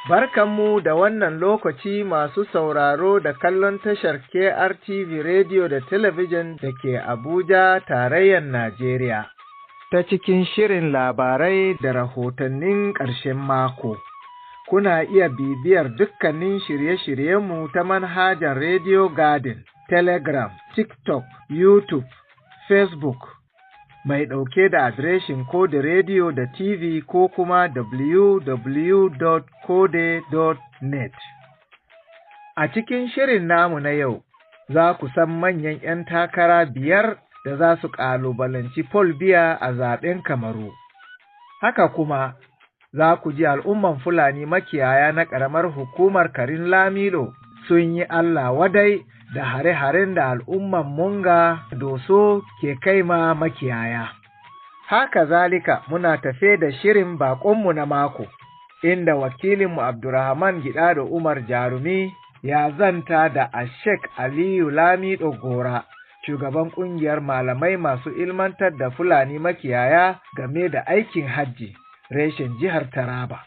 Barkanmu da wannan lokaci masu sauraro da kallon tashar KRTV Radio da Talabijin da ke Abuja, tarayyar Najeriya. Ta cikin shirin labarai da rahotannin ƙarshen mako. Kuna iya bibiyar dukkanin shirye-shiryenmu ta manhajar Radio Garden, Telegram, TikTok, YouTube, Facebook. Mai ɗauke da adireshin Kode Radio da TV ko kuma www.kode.net. A cikin shirin namu na yau, za ku san manyan ‘yan takara 5 da za su ƙalubalanci Paul Biya a zaɓen Kamaru. Haka kuma, za ku ji al'umman Fulani makiyaya na ƙaramar hukumar Karin Lamilo sun yi Allah wadai da hare-haren da al'umman Munga Doso ke kaima makiyaya. Haka zalika muna tafe da shirin baƙonmu na mako, inda wakilinmu Abdurrahman Gidado Umar Jarumi ya zanta da Ashek Aliyu Lamido Gora, shugaban ƙungiyar malamai masu ilmantar da Fulani makiyaya game da aikin hajji, reshen jihar Taraba.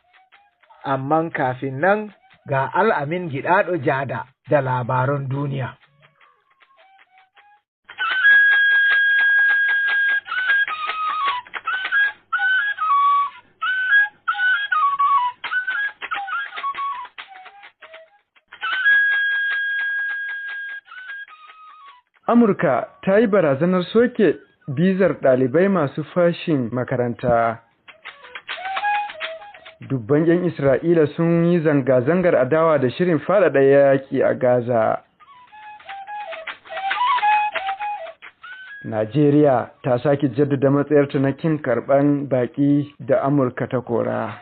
Amman kafin nan ga Al'amin Gidado Jada da labaran duniya. Amurka ta yi barazanar soke bizar ɗalibai masu fashin makaranta. Dubban 'yan Isra'ila sun yi zanga-zangar adawa da shirin faɗaɗa yaƙi a Gaza. Najeriya ta sake jaddada matsayarta na kin karɓan baƙi da Amurka ta kora.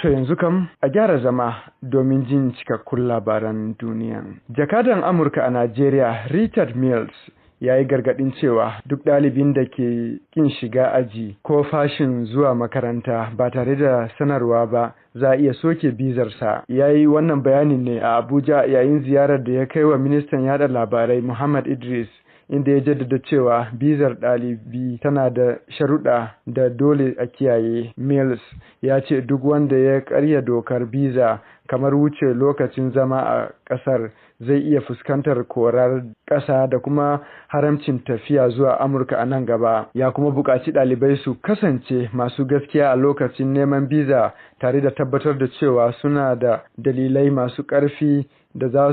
To yanzu kam a gyara zama domin jin cikakkun labaran duniya. Jakadan Amurka a Najeriya, Richard Mills, ya yi gargaɗin cewa duk ɗalibin da ke ƙin shiga aji ko fashin zuwa makaranta ba tare da sanarwa ba za a iya soke bizarsa. Ya yi wannan bayanin ne a Abuja yayin ziyarar da ya kai wa ministan yaɗa labarai Muhammad Idris, inda ya jaddada cewa bizar ɗalibi tana da sharuɗa da dole a kiyaye. Mills ya ce duk wanda ya karya dokar biza kamar wuce lokacin zama a ƙasar zai iya fuskantar korar ƙasa da kuma haramcin tafiya zuwa Amurka a nan gaba. Ya kuma buƙaci ɗalibai su kasance masu gaskiya a lokacin neman biza tare da tabbatar da cewa suna da dalilai masu ƙarfi da za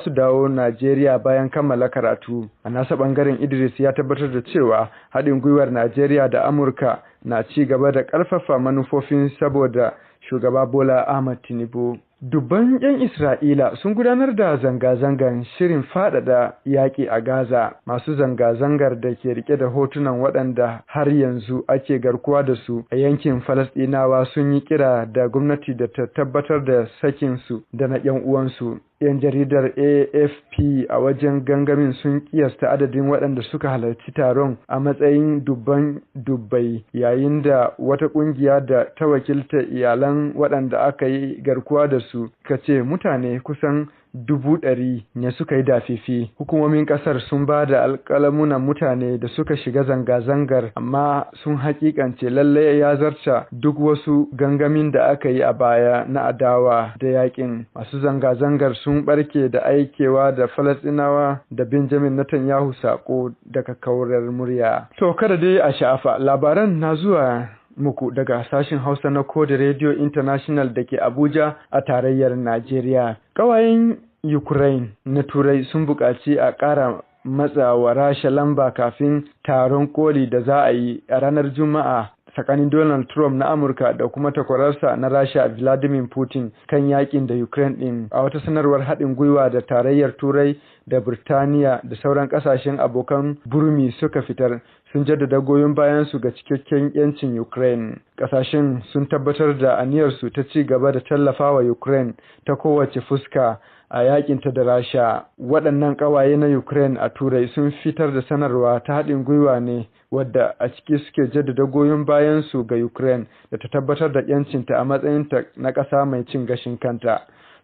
su dawo Najeriya bayan kammala karatu. A nasa ɓangaren Idris ya tabbatar da cewa haɗin gwiwar Najeriya da Amurka na ci gaba da ƙarfafa manufofin saboda shugaba Bola Ahmed Tinubu. Dubban 'yan Isra'ila sun gudanar da zanga-zangar shirin faɗaɗa yaƙi a Gaza. Masu zanga-zangar da ke rike da hotunan waɗanda har yanzu ake garkuwa da su a yankin Falasɗinawa sun yi kira da gwamnati da ta tabbatar da sakinsu da na 'yan uwansu. 'Yan jaridar AFP a wajen gangamin sun kiyasta adadin waɗanda suka halarci taron a matsayin dubbai, yayin da wata ƙungiya da ta wakilta iyalan waɗanda aka yi garkuwa da su ka ce mutane kusan 100,000 ne suka yi dafifi. Hukumomin kasar sun ba da alƙalamunan mutane da suka shiga zanga-zangar, amma sun hakikance lalle ya zarta duk wasu gangamin da aka yi a baya na adawa da yakin. Masu zanga-zangar sun barke da aikewa da Falasɗinawa da Benjamin Netanyahu sako daga kaurar murya. To kada dai a sha'afa, labaran na zuwa muku daga sashin Hausa na Kode Radio International da ke Abuja a tarayyar Najeriya. Ƙawayen Ukraine na Turai sun buƙaci a ƙara matsawa Rasha lamba kafin taron koli da za a yi a ranar Juma'a tsakanin Donald Trump na Amurka da kuma takwararsa na Rasha Vladimir Putin kan yakin da Ukraine din. A wata sanarwar haɗin gwiwa da tarayyar Turai da Birtaniya da sauran ƙasashen abokan burmi suka fitar, sun jaddada goyon bayansu ga cikakken yancin Ukraine. Ƙasashen sun tabbatar da aniyarsu ta ci gaba da tallafawa Ukraine ta kowace fuska a yakinta da Rasha. Waɗannan ƙawaye na Ukraine a Turai sun fitar da sanarwa ta haɗin gwiwa ne wadda a ciki suke jaddada goyon bayansu ga Ukraine da ta tabbatar da yancinta a matsayinta na ƙasa mai cin gashin kanta.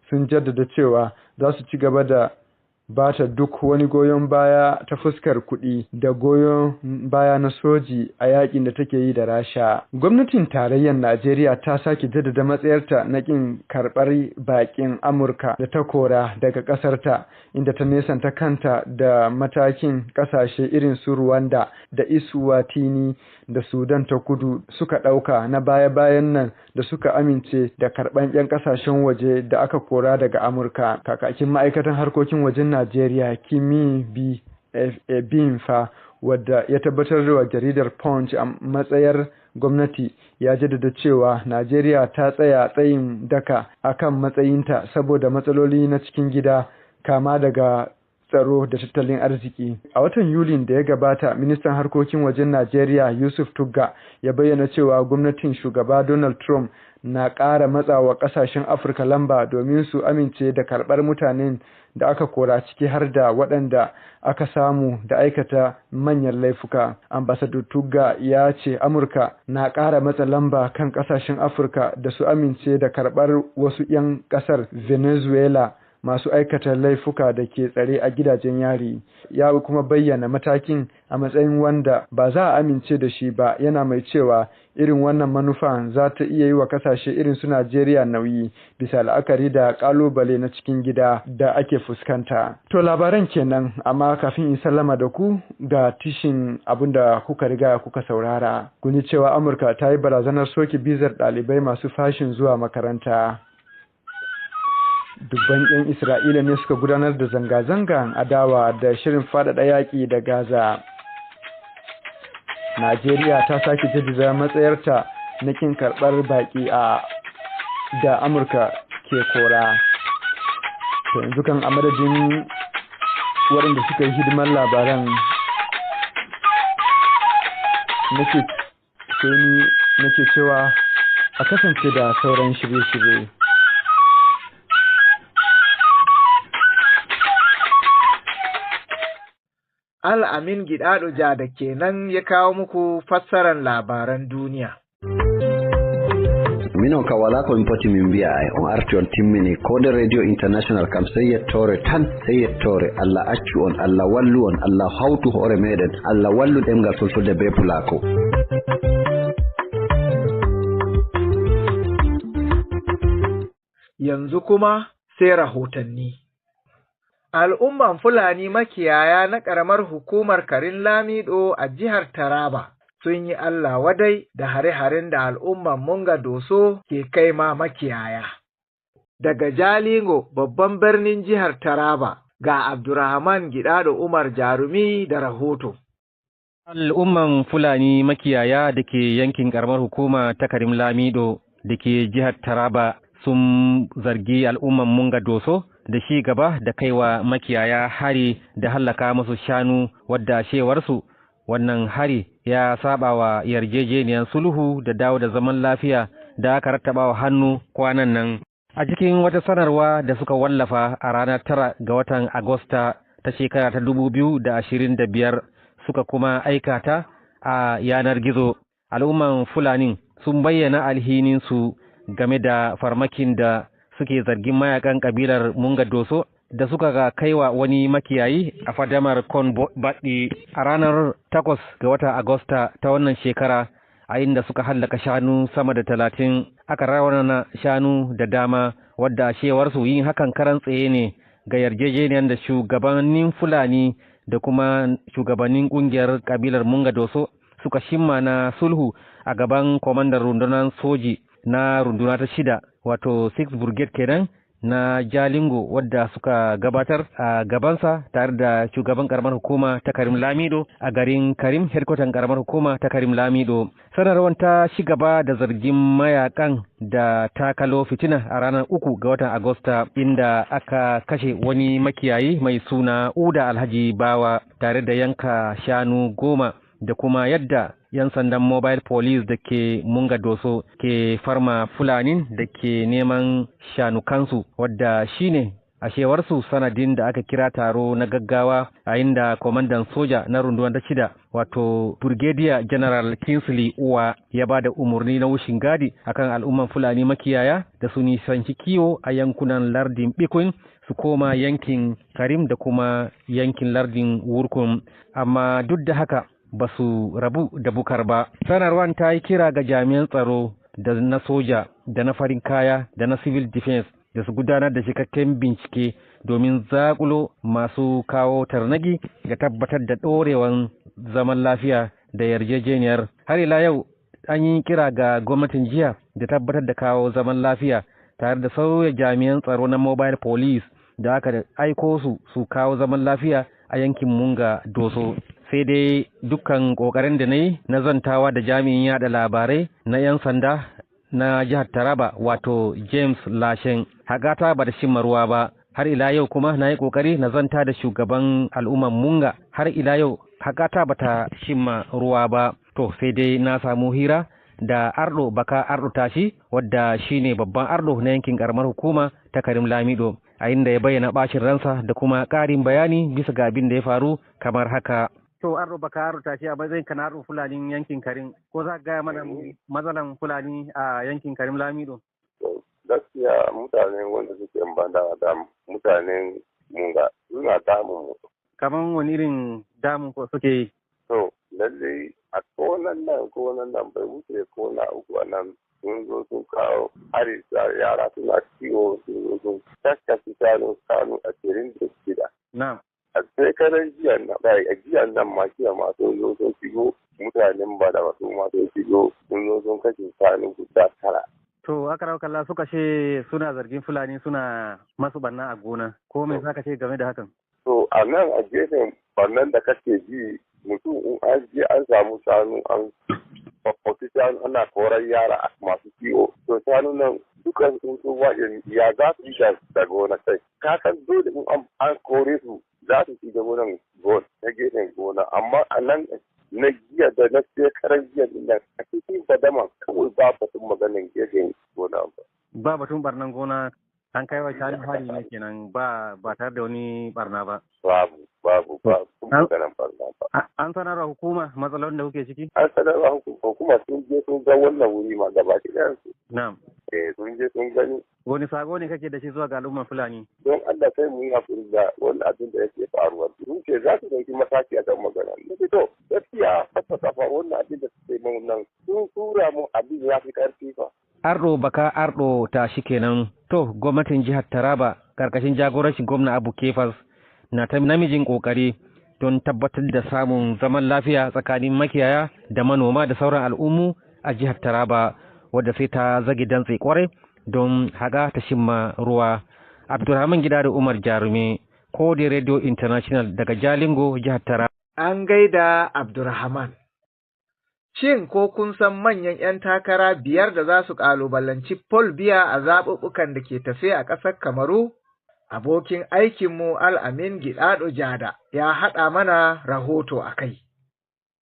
Sun jaddada cewa za su ci gaba da ba ta duk wani goyon baya ta fuskar kuɗi da goyon baya na soji a yakin da take yi da Rasha. Gwamnatin tarayyar Najeriya ta sake jaddada matsayarta na ƙin karɓar baƙin Amurka da ta kora daga ƙasarta, inda ta nesanta kanta da matakin ƙasashe irin su Rwanda da Eswatini da Sudan ta Kudu suka ɗauka na baya-bayan nan da suka amince da karɓan 'yan ƙasashen waje da aka kora daga Amurka. Kakakin ma'aikatan harkokin wajen Najeriya Kimi Bimfa, wadda ya tabbatar da jaridar Punch a matsayar gwamnati, ya jaddada cewa Najeriya ta tsaya tsayin daka akan matsayinta saboda matsaloli na cikin gida, kama daga tsaro da tattalin arziki. A watan Yulin da ya gabata, ministan harkokin wajen Najeriya Yusuf Tugga ya bayyana cewa gwamnatin shugaba Donald Trump na ƙara matsawa ƙasashen Afirka lamba domin su amince da karɓar mutanen da aka kora, ciki har da waɗanda aka samu da aikata manyan laifuka. Ambassador Tugga ya ce Amurka na ƙara matsa lamba kan ƙasashen Afirka da su amince da karɓar wasu 'yan ƙasar Venezuela masu aikata laifuka da ke tsare a gidajen yari. Ya kuma bayyana matakin a matsayin wanda ba za a amince da shi ba, yana mai cewa irin wannan manufa za ta iya yi wa kasashe irin su Najeriya nauyi, bisa la'akari da kalubale na cikin gida da ake fuskanta. To labaran kenan, amma kafin in sallama da ku ga tishin abinda kuka riga kuka saurara. Kun ji cewa Amurka ta yi barazanar soke bizar ɗalibai masu fashin zuwa makaranta. Dubban 'yan Isra'ila ne suka gudanar da zanga-zangan adawa da shirin faɗaɗa yaƙi da Gaza. Najeriya ta sake jaddada matsayarta na kin karɓar baƙi da Amurka ke kora. To yanzu kan a madadin waɗanda suka yi hidimar labaran nake cewa a kasance da sauran shirye-shirye. Al-Amin Gidado Ja da kenan ya kawo muku fassarar labaran duniya. Minon ka wala ko impoti min biya ay on arti on timmini ko de radio international kam sai yettore tan sai yettore Allah accu on, Allah wallu on, Allah hawtu hore meden, Allah wallu demgal fulfulde be pulako. Yanzu kuma sai rahotanni. Al'umman Fulani makiyaya na ƙaramar hukumar Karim Lamido a jihar Taraba sun yi Allah wadai da hare-haren da al'umman Munga Doso ke kai ma makiyaya. Daga Jalingo, babban birnin jihar Taraba, ga Abdurrahman Gidado Umar Jarumi da rahoto. Al'umman Fulani makiyaya da ke yankin ƙaramar hukuma ta Karim Lamido da ke jihar Taraba sun zargi al'umman Munga Doso da shi gaba da kaiwa makiyaya hari da hallaka musu shanu, wadda shewarsu wannan hari ya saba wa yarjejeniyar sulhu da dawo da zaman lafiya da aka rattaba wa hannu kwanan nan. A cikin wata sanarwa da suka wallafa a ranar 9 ga watan Agusta ta shekara ta 2025 suka kuma aikata a yanar gizo, al'umman Fulani sun bayyana alhininsu game da farmakin da suke zargin mayakan kabilar Munga Doso da suka ga kaiwa wani makiyayi a fadamar Kon Baɗi a ranar 8 ga watan Agusta ta wannan shekara, a inda suka hallaka shanu sama da 30, aka raunana shanu da dama, wadda shewarsu yin hakan karan tsaye ne ga yarjejeniyar da shugabannin Fulani da kuma shugabannin kungiyar kabilar Munga Doso suka shimma na sulhu a gaban kwamandan rundunar soji na runduna ta 6 wato 6 Brigade kenan na Jalingo, wadda suka gabatar a gabansa tare da shugaban karamar hukuma ta Karim Lamido a garin Karim, headquarter karamar hukuma ta Karim Lamido. Sanarwar ta ci gaba da zargin mayakan da takalo fitina a ranar 3 ga watan Agusta, inda aka kashe wani makiyayi mai suna Uda Alhaji Bawa tare da yanka shanu 10, da kuma yadda 'yan sandan mobile police da ke Munga Doso ke farma Fulanin da ke neman shanukansu, wadda shine a shewarsu sanadin da aka kira taro na gaggawa a inda kwamandan soja na rundunar ta 6 wato Brigadier General Kingsley Uwa ya ba da umarni na wushin gadi akan al'umman Fulani makiyaya da su nisanci kiwo a yankunan lardin Bikun su koma yankin Karim da kuma yankin lardin Wurkun, amma duk da haka ba su rabu da bukar ba. Sanarwar ta yi kira ga jami'an tsaro da na soja da na farin kaya da na civil defense da su gudanar da cikakken bincike domin zakulo masu kawo tarnaki ga tabbatar da ɗorewan zaman lafiya da yarjejeniyar. Har ila yau an yi kira ga gwamnatin jiya da tabbatar da kawo zaman lafiya tare da sauya jami'an tsaro na mobile police da aka aiko su kawo zaman lafiya a yankin Munga Doso. Sai dai dukkan kokarin da na yi na zantawa da jami'in yada labarai na 'yan sanda na jihar Taraba wato James Lashen hagata ba da shimma ruwa ba. Har ila yau kuma na yi kokari na zanta da shugaban al'umman Munga, har ila yau hagata ba ta shimma ruwa ba. To sai dai na samu hira da Ardo Baka Ardo Tashi wadda shine babban Ardo na yankin karamar hukuma ta Karim Lamido, a inda ya bayyana bacin ransa da kuma ƙarin bayani bisa ga abin da ya faru kamar haka. To Ardo Baka Ardo Tashi a matsayin kana Ardo Fulani yankin Karim, ko za ka gaya mana matsalan Fulani a yankin Karim Lamido? Gaskiya mutane wanda suke banda da mutanen Munga suna damun mu. Kaman wani irin damun ko suke yi? To lallai a konan nan bai wuce kona uku a nan sun zo sun kawo hari yara suna kiwo sun zo sun kaskasi kanu 26. Na'am. A shekarar jiyan nan ma kiya ma sun zo sun shigo mutanen ba da wasu ma sun shigo sun zo sun kashe shanu guda 9. To aka kalla suka ce suna zargin Fulani suna masu banna a gona, ko me za ka ce game da hakan? To a nan a gefen bannan da kake ji mutum in an je an samu shanu an faffauti shanu ana koran yara masu kiwo, to shanu nan dukan sun wajen ya za su yi da gona kai. Ka san dole in an kore su za su shiga wurin gona na gefen gona, amma a nan na jiya da na shekarar jiya nan a cikin badama kawai ba batun maganin gefen gona ba. Ba batun barnan gona an kai wa shanu hari ne kenan ba tare da wani barna ba. Babu maganin barna ba. An sanarwa hukuma matsalolin da kuke ciki? An sanarwa hukuma sun je sun ga wannan wuri ma gaba ɗayan su. Na'am. Sun je sun gani. Wani sago ne kake da shi zuwa ga al'umman Fulani? Don Allah sai mu yi hakuri da wannan abin da yake faruwa. Sun ce za su ɗauki mataki a kan magana. To gaskiya kafa wannan abin da suke mun nan sun tura mu abin ya fi ƙarfi fa. Ardo Baka Ardo Tashi kenan. To gwamnatin jihar Taraba karkashin jagorancin gwamna Abu Kefas na ta namijin kokari don tabbatar da samun zaman lafiya tsakanin makiyaya da manoma da sauran al'ummu a jihar Taraba, wadda sai ta zagi dantse kwarai don haga ta shimma ruwa. Abdulrahman Gida da Umar Jarume, Kode Radio International daga Jalingo, jihar Taraba. An gaida Abdulrahman. Shin ko kun san manyan 'yan takara 5 da za su ƙalubalanci Paul Biya a zaɓuɓɓukan da ke tafe a ƙasar Kamaru? Abokin aikinmu Al-Amin Gidado Jada ya haɗa mana rahoto a kai.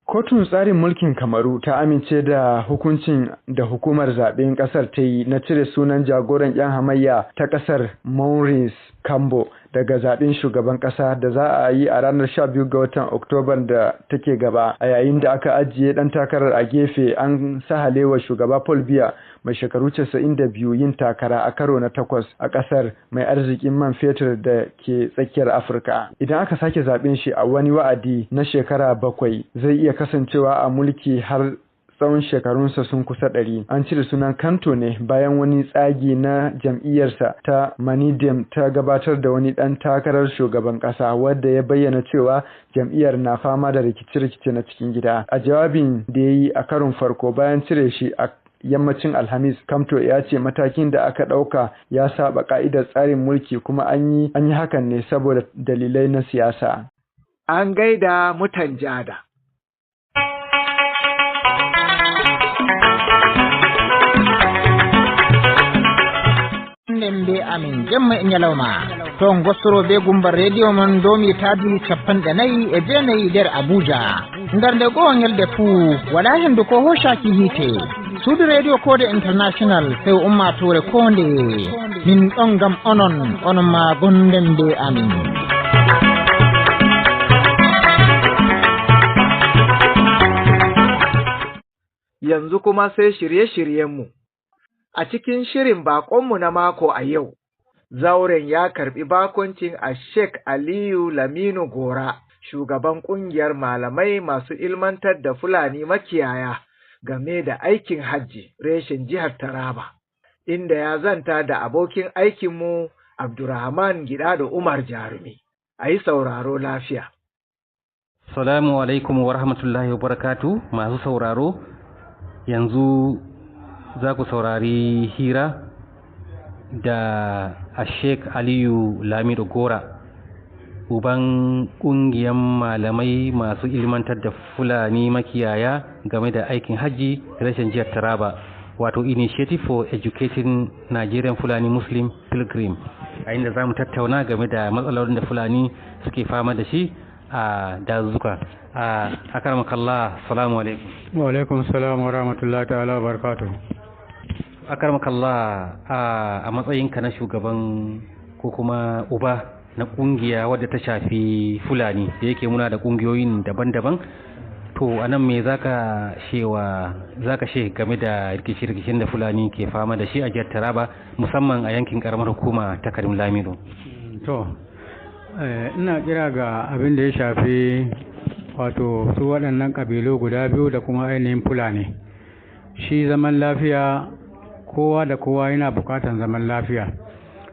Kotun tsarin mulkin Kamaru ta amince da hukuncin da hukumar zaɓen ƙasar ta yi na cire sunan jagoran 'yan hamayya ta ƙasar Maurice Kambo daga zaɓen shugaban ƙasa da za a yi a ranar 12 ga watan Oktoban da take gaba, a yayin da aka ajiye ɗan takarar a gefe an sahalewa shugaba Paul Biya mai shekaru 92 yin takara a karo na 8 a ƙasar mai arzikin man fetur da ke tsakiyar Afirka. Idan aka sake zaɓen shi a wani wa'adi na shekara 7 zai iya kasancewa a mulki har tsawon shekarunsa sun kusa 100. An cire sunan Kanto ne bayan wani tsagi na jam'iyyarsa ta Manidem ta gabatar da wani ɗan takarar shugaban ƙasa wadda ya bayyana cewa jam'iyyar na fama da rikice-rikice na cikin gida. A jawabin da ya yi a karon farko bayan cire shi a yammacin Alhamis, Kamto ya ce matakin da aka ɗauka ya saba ƙa'idar tsarin mulki kuma an yi hakan ne saboda dalilai na siyasa. An gaida mutan Jada. Be amin jemma in yalawma ton gostoro be gumbar radio man domi tadi cappanɗe nayi e jeenayi nder Abuja. Ndarnde goo nyalde fuu wala hendu ko hoshaki hite Suudi Radio Kode International sai ummatore konde min ɗon gam onon ma gonden be amin. Yanzu kuma sai shirye-shiryenmu. A cikin shirin baƙonmu na mako a yau, zauren ya karɓi bakoncin a Sheikh Aliyu Laminu Gora, shugaban ƙungiyar malamai masu ilmantar da Fulani makiyaya game da aikin hajji reshen jihar Taraba, inda ya zanta da abokin aikinmu Abdurrahman Gidado Umar Jarumi. A yi sauraro lafiya. Salamu alaikum wa rahmatullahi wa barakatu masu sauraro. Yanzu za ku saurari hira da Sheikh Aliyu Lamido Gora, uban ƙungiyar malamai masu ilmantar da Fulani makiyaya game da aikin hajji rashin jihar Taraba, wato Initiative for Educating Nigerian Fulani Muslim Pilgrim, a inda za mu tattauna game da matsalolin da Fulani suke fama da shi a dazuka. Akarmakallah, salamu alaikum. Wa alaikum salam wa rahmatullahi ta'ala wa barakatuh. Akarmakallah, a matsayinka na shugaban ko kuma uba na kungiya wadda ta shafi Fulani, da yake muna da kungiyoyin daban-daban, to anan me zaka she game da rikici-rikicin da Fulani ke fama da shi a jihar Taraba, musamman a yankin karamar hukuma ta Karim Lamido? To ina kira ga abin da ya shafi wato su waɗannan ƙabilu guda biyu da kuma ainihin Fulani. Shi zaman lafiya, kowa da kowa yana buƙatar zaman lafiya,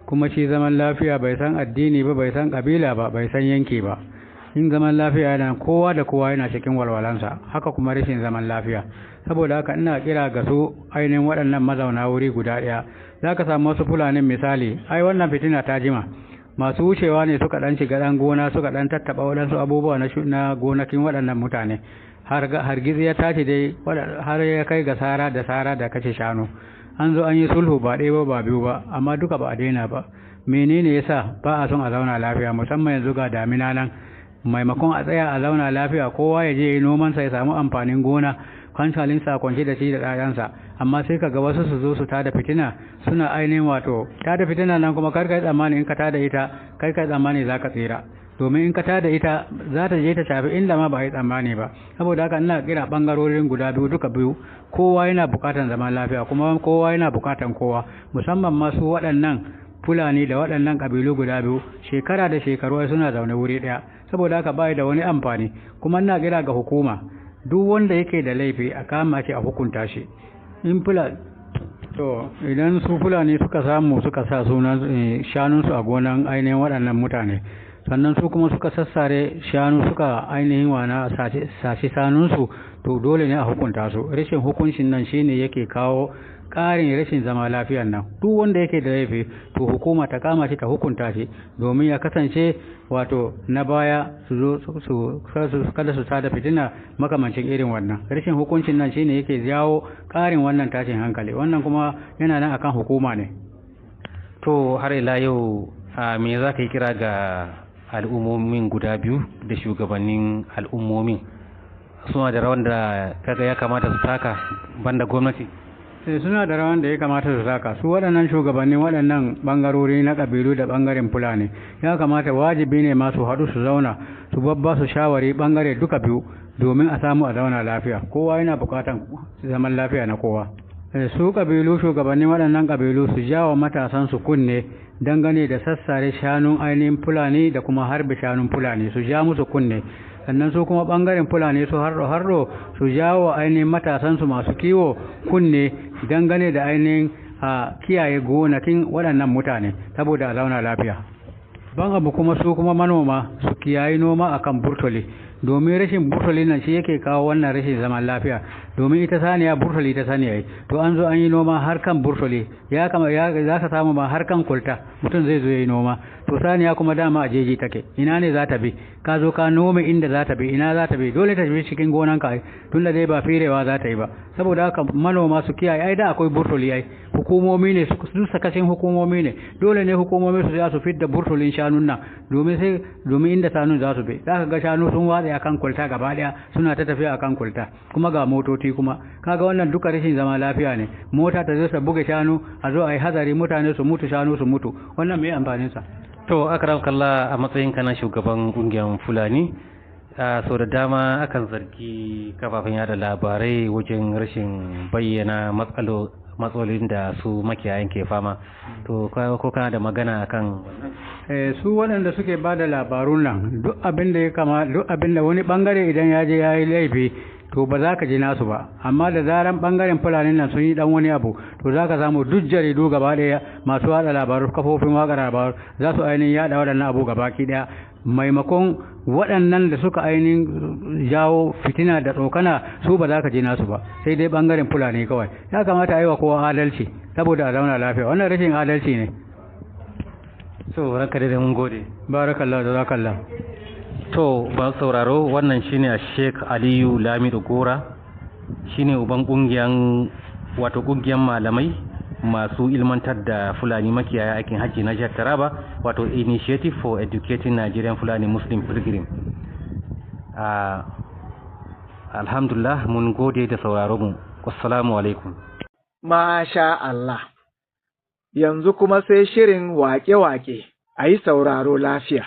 kuma shi zaman lafiya bai san addini ba, bai san ƙabila ba, bai san yanki ba. In zaman lafiya yana kowa da kowa yana cikin walwalansa, haka kuma rashin zaman lafiya. Saboda haka ina kira ga su ainihin waɗannan mazauna wuri guda ɗaya. Za ka samu wasu Fulanin misali, ai wannan fitina ta jima, masu wucewa ne suka ɗan shiga ɗan gona, suka ɗan tattaɓa waɗansu abubuwa na gonakin waɗannan mutane, har gizi ya tashi dai har ya kai ga sara da kashe shanu. An zo an yi sulhu ba ɗaya ba biyu ba, amma duka ba a daina ba. Menene yasa ba a son a zauna lafiya, musamman yanzu ga damina nan? Maimakon a tsaya a zauna lafiya, kowa ya je yi nomansa ya samu amfanin gona, hankalinsa kwance da shi da ɗayansa, amma sai kaga wasu su zo su tada fitina, suna ainihin wato tada fitina nan kuma kar kai tsammani in ka tada ita kai tsammani za ka tsira, domin in ka tada ita za ta je ta shafi inda ma ba yi tsammani ba. Saboda haka ina kira bangarorin guda biyu, duka biyu, kowa yana bukatan zaman lafiya, kuma kowa yana bukatan kowa, musamman masu waɗannan Fulani da waɗannan ƙabilu guda biyu shekara da shekaru suna zaune wuri ɗaya. Saboda haka bai da wani amfani. Kuma ina kira ga hukuma, duk wanda yake da laifi a kama shi a hukunta shi. In to idan su Fulani suka samu suka sa sunan shanunsu a gonan ainihin waɗannan mutane, sannan su kuma suka sassare shanu suka ainihin wana sashi shanunsu, to dole ne a hukunta su. Rashin hukuncin nan shine yake kawo ƙarin rashin zama lafiyan nan. Duk wanda yake da laifi to hukuma ta kama shi ta hukunta shi, domin ya kasance wato na baya su kada su tada fitina makamancin irin wannan. Rashin hukuncin nan shine yake jawo ƙarin wannan tashin hankali, wannan kuma yana nan akan hukuma ne. To har ila yau me za ka yi kira ga al'ummomin guda biyu da shugabannin al'ummomin? Suna da rawan da kaga ya kamata su taka banda gwamnati? Suna da rawan da ya kamata su saka. Su waɗannan shugabannin waɗannan ɓangarori na ƙabilu da ɓangaren Fulani ya kamata wajibi ne masu haɗu su zauna su babba su shawari ɓangare duka biyu, domin a samu a zauna lafiya. Kowa yana buƙatan zaman lafiya na kowa. Su ƙabilu, shugabannin waɗannan ƙabilu su jawo matasan su kunne dangane da sassare shanun ainihin Fulani da kuma harbe shanun Fulani, su ja musu kunne. Sannan su kuma ɓangaren Fulani su harro su jawo ainihin matasansu masu kiwo kunne dangane da ainihin kiyaye gonakin waɗannan mutane, saboda a zauna lafiya. Ban abu kuma su kuma manoma su kiyaye noma akan burtoli, domin rashin burtoli nan shi yake kawo wannan rashin zaman lafiya. Domin ita saniya burtoli ta saniya yi, to an zo an yi noma har kan burtoli, za ka samu ma har kan kulta mutum zai zo ya yi noma. To saniya kuma dama a jeji take, ina ne za ta bi? Ka zo ka nome inda za ta bi, ina za ta bi? Dole ta bi cikin gonanka, tunda dai ba firewa za ta yi ba. Saboda haka manoma su kiyaye, ai da akwai burtoli ai, hukumomi ne su sakacin hukumomi ne dole ne hukumomi su za su fidda burtulin shanun nan domin inda shanun za su bi za ka ga shanu sun watsa akan kwalta gaba daya suna ta tafiya akan kwalta kuma ga motoci kuma kaga wannan duka rashin zama lafiya ne mota ta zo ta buge shanu a zo a yi hazari mutane su mutu shanu su mutu wannan me amfanin sa to akram kallah a matsayin kana shugaban kungiyar fulani so da dama akan zargi kafafen yada labarai wajen rashin bayyana matsalolin da su makiyayan ke fama to ko kana da magana akan su waɗanda suke ba da labarun nan duk abin da wani bangare idan ya je ya yi laifi to ba za ka ji nasu ba amma da zaran bangaren fulani nan sun yi dan wani abu to za ka samu duk jaridu gaba ɗaya masu haɗa labaru kafofin waƙar labaru za su ainihin yaɗa waɗannan abu gaba ki ɗaya maimakon waɗannan da suka ainihin jawo fitina da tsokana su ba za ka ji nasu ba sai dai ɓangaren fulani kawai ya kamata a yi wa kowa adalci saboda a zauna lafiya wannan rashin adalci ne so ranka da mun gode barakallah da zakallah to ba sauraro wannan shine Sheikh Aliyu Lamido Gora shine uban kungiyan malamai masu ilmantar da Fulani makiyaya aikin hajji na jihar Taraba wato Initiative for Educating Nigerian Fulani Muslim Pilgrim. Alhamdulillah mun gode da sauraro mu. Assalamu alaikum. Masha Allah. Yanzu kuma sai shirin wake-wake, a yi sauraro lafiya.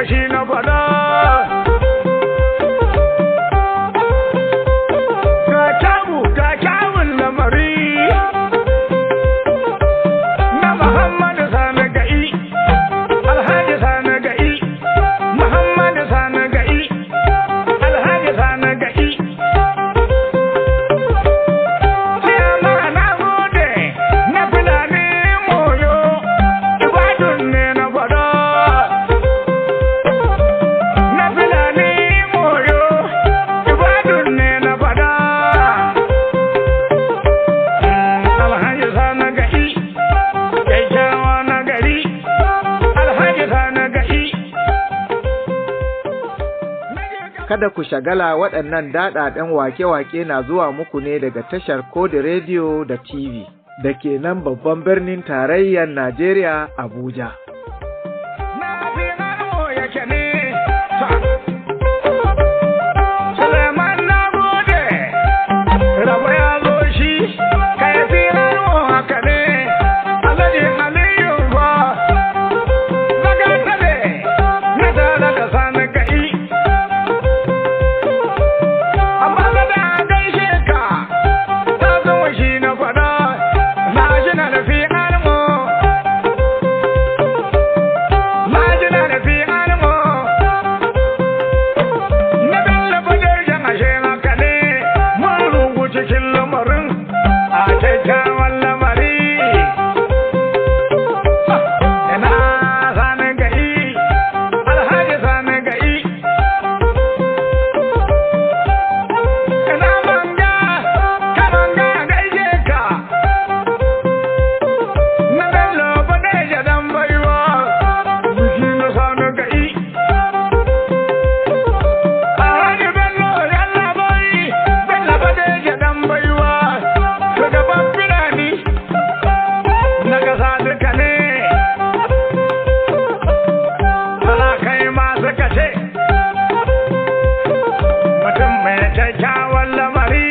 shi na faɗa. Ga kyawun lamari na Muhammadu Sani Ga'i, Alhaji Sani Ga'i, Muhammadu Sani Ga'i, Alhaji Sani Ga'i. Ciyama na gode na Fulani Moyo, Ibadun ne na faɗa. Na Fulani Moyo, Ibadun ne na faɗa. Alhaji Sani Ga'i, kyakkyawa na gari, Alhaji Sani Ga'i. Kada ku shagala, waɗannan daɗaɗen wake-wake na zuwa muku ne daga tashar Kodi Radio da TV da ke nan babban birnin tarayyar Najeriya, Abuja. Na fi nano yake ne, Suleiman na gode, rabo ya zo shi, kai fi nano haka ne, Alhaji Aliyu ba, daga tale, na tare da Sani Ga'i. Amma da gaishe ka, ta zama shi na faɗa, na ji na fi almo. Majina da fi almo na bella budar jan ashe haka ne, mun rugu cikin lamarin a kyakkyawan lamari. Ina Sani Ga'i, Alhaji Sani Ga'i. Ina manga, ka manga gaishe ka, na bella budar jan baiwa. Biki na Sani Ga'i. Alhaji Bello yalla bai, Bello bade ya dan baiwa. Shugaban Fulani na kasa duka ne. Talakai ma suka ce, mutum mai kyakkyawan lamari.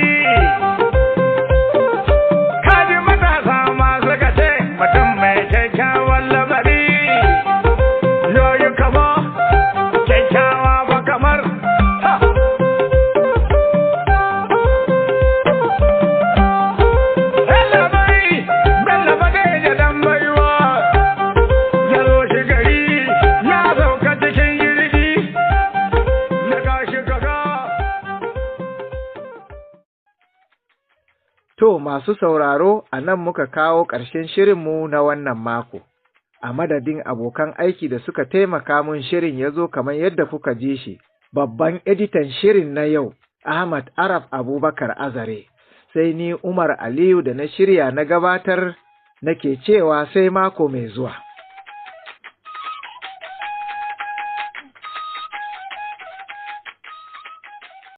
Kaji matasa ma suka ce, mutum mai kyakkyawan lamari. Yoyi kama kyakkyawa ba kamar ha. Bello bai, Bello bade ya dan baiwa. Ya zo shi gari, ya sauka cikin jirgi, ya gashi gaga. To, masu sauraro, a nan muka kawo ƙarshen shirinmu na wannan mako. A madadin abokan aiki da suka taimaka mun shirin ya zo kamar yadda kuka ji shi, babban editan shirin na yau, Ahmad Arab Abubakar Azare, sai ni Umar Aliyu da na shirya na gabatar nake cewa sai mako mai zuwa.